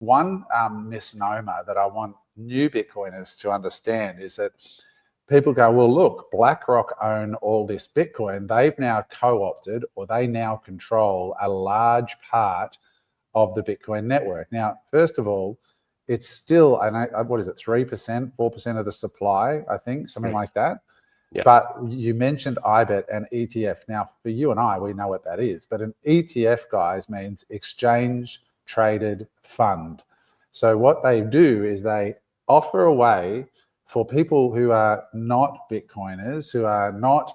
one misnomer that I want new Bitcoiners to understand is that people go, well, look, BlackRock own all this Bitcoin. They've now co-opted, or they now control a large part of the Bitcoin network. Now, first of all, it's still, what is it, 3%, 4% of the supply, I think, something like that. Yeah. But you mentioned IBIT and ETF. Now, for you and I, we know what that is. But an ETF, guys, means exchange traded fund. So what they do is they offer a way for people who are not Bitcoiners, who are not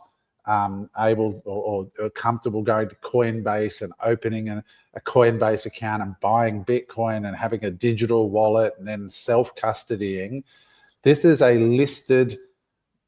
able or comfortable going to Coinbase and opening a Coinbase account and buying Bitcoin and having a digital wallet and then self-custodying. This is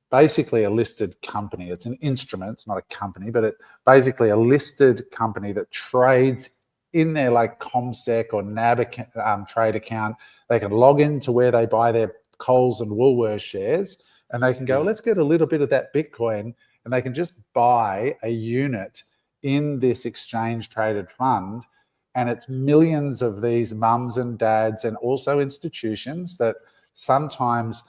basically a listed company. It's an instrument, it's not a company, but it's basically a listed company that trades in their like CommSec or NAB trade account. They can log into where they buy their Coles and Woolworths shares, and they can go, let's get a little bit of that Bitcoin, and they can just buy a unit in this exchange traded fund. And it's millions of these mums and dads and also institutions that sometimes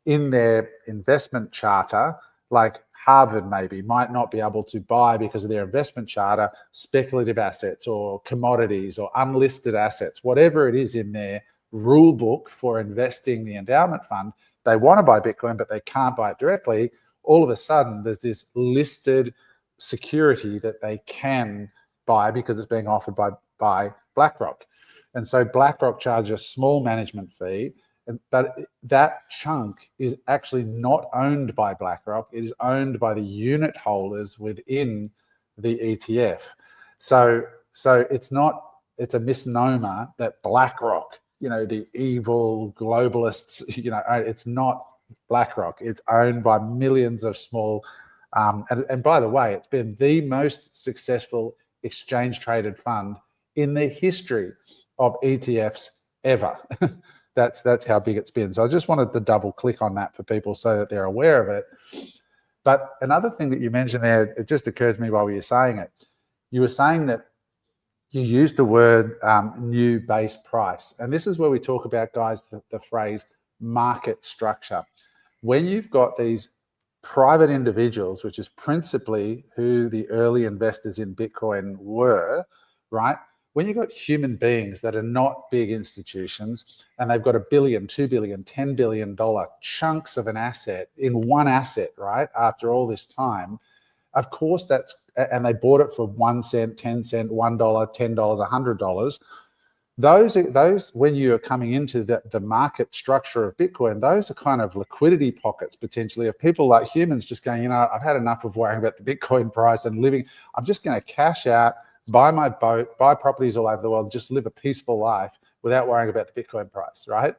in their investment charter, like Harvard maybe, might not be able to buy because of their investment charter, speculative assets or commodities or unlisted assets, whatever it is in their rule book for investing the endowment fund. They want to buy Bitcoin, but they can't buy it directly. All of a sudden, there's this listed security that they can buy because it's being offered by BlackRock. And so BlackRock charges a small management fee, but that chunk is actually not owned by BlackRock. It is owned by the unit holders within the ETF. So it's a misnomer that BlackRock, the evil globalists, it's not BlackRock. It's owned by millions of small, and by the way, it's been the most successful exchange traded fund in the history of ETFs ever. That's how big it's been. So I just wanted to double click on that for people so that they're aware of it. But another thing that you mentioned there, it just occurred to me while you were saying it. You were saying that you used the word new base price. And this is where we talk about, guys, the phrase market structure. When you've got these private individuals, which is principally who the early investors in Bitcoin were, right? When you've got human beings that are not big institutions and they've got $1 billion, $2 billion, $10 billion chunks of an asset in one asset, right? After all this time, of course and they bought it for 1 cent, 10 cent, $1, $10, $100. Those when you are coming into the market structure of Bitcoin, those are kind of liquidity pockets potentially of people like humans just going, I've had enough of worrying about the Bitcoin price and living. I'm just going to cash out, buy my boat, buy properties all over the world, just live a peaceful life without worrying about the Bitcoin price, right?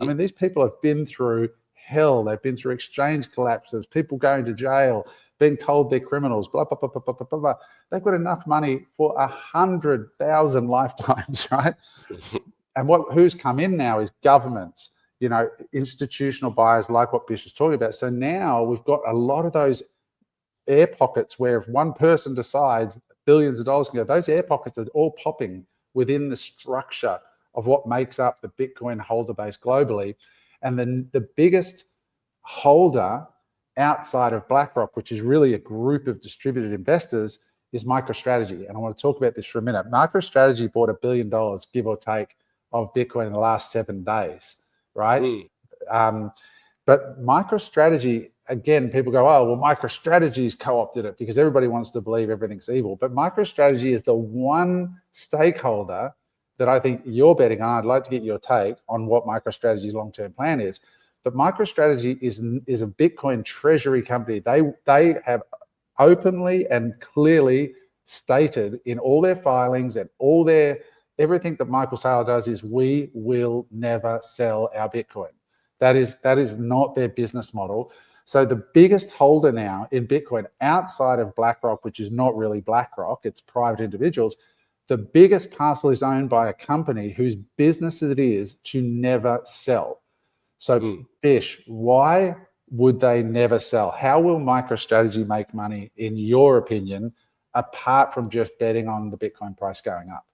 These people have been through hell. They've been through exchange collapses, people going to jail, being told they're criminals, blah, blah, blah, blah, blah, blah, blah. They've got enough money for 100,000 lifetimes, right? And who's come in now is governments, institutional buyers like what Bish was talking about. So now we've got a lot of those air pockets where if one person decides billions of dollars can go, those air pockets are all popping within the structure of what makes up the Bitcoin holder base globally. And then the biggest holder outside of BlackRock, which is really a group of distributed investors, is MicroStrategy. And I want to talk about this for a minute. MicroStrategy bought $1 billion, give or take, of Bitcoin in the last 7 days, right? But MicroStrategy, again, people go, oh, well, MicroStrategy's co-opted it because everybody wants to believe everything's evil. But MicroStrategy is the one stakeholder that I think you're betting on. I'd like to get your take on what MicroStrategy's long-term plan is. But MicroStrategy is a Bitcoin treasury company. They have openly and clearly stated in all their filings and everything that Michael Saylor does is we will never sell our Bitcoin. That is not their business model. So the biggest holder now in Bitcoin outside of BlackRock, which is not really BlackRock, it's private individuals, the biggest parcel is owned by a company whose business it is to never sell. So Bish, why would they never sell? How will MicroStrategy make money, in your opinion, apart from just betting on the Bitcoin price going up?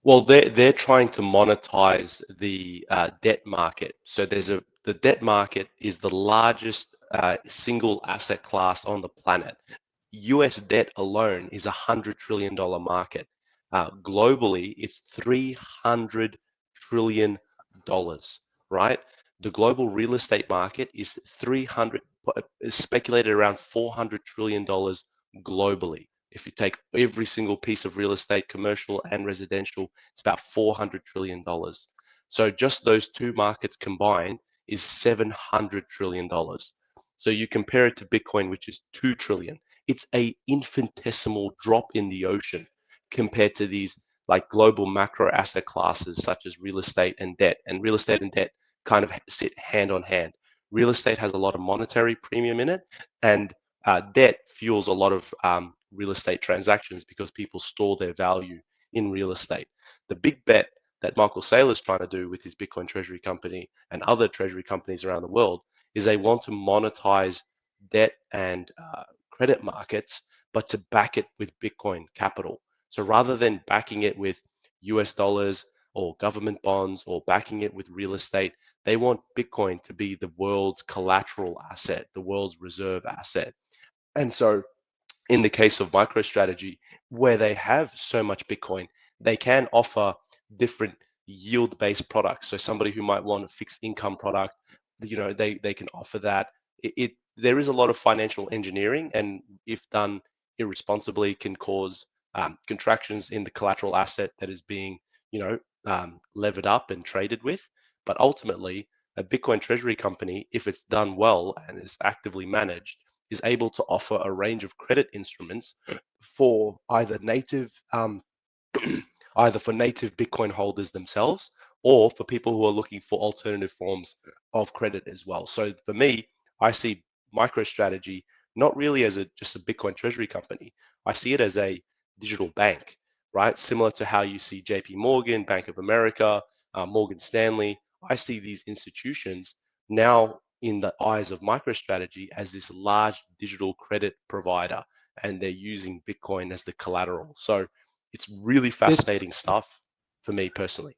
Well, they're trying to monetize the debt market. So the debt market is the largest single asset class on the planet. US debt alone is $100 trillion market. Globally, it's $300 trillion, right? The global real estate market is speculated around $400 trillion globally. If you take every single piece of real estate, commercial and residential, it's about $400 trillion. So just those two markets combined is $700 trillion. So you compare it to Bitcoin, which is 2 trillion. It's a infinitesimal drop in the ocean compared to these like global macro asset classes such as real estate and debt. And real estate and debt kind of sit hand on hand. Real estate has a lot of monetary premium in it, and debt fuels a lot of real estate transactions because people store their value in real estate. The big bet that Michael Saylor is trying to do with his Bitcoin treasury company and other treasury companies around the world is they want to monetize debt and credit markets, but to back it with Bitcoin capital. So rather than backing it with US dollars or government bonds or backing it with real estate, they want Bitcoin to be the world's collateral asset, the world's reserve asset. And so in the case of MicroStrategy, where they have so much Bitcoin, they can offer different yield-based products. So somebody who might want a fixed income product, they can offer that. There is a lot of financial engineering, and if done irresponsibly, can cause contractions in the collateral asset that is being, levered up and traded with. But ultimately, a Bitcoin treasury company, if it's done well and is actively managed, is able to offer a range of credit instruments for either for native Bitcoin holders themselves or for people who are looking for alternative forms of credit as well. So for me, I see MicroStrategy not really as just a Bitcoin treasury company. I see it as a digital bank, right? Similar to how you see JP Morgan, Bank of America, Morgan Stanley. I see these institutions now in the eyes of MicroStrategy as this large digital credit provider, and they're using Bitcoin as the collateral. So it's really It's fascinating stuff for me personally.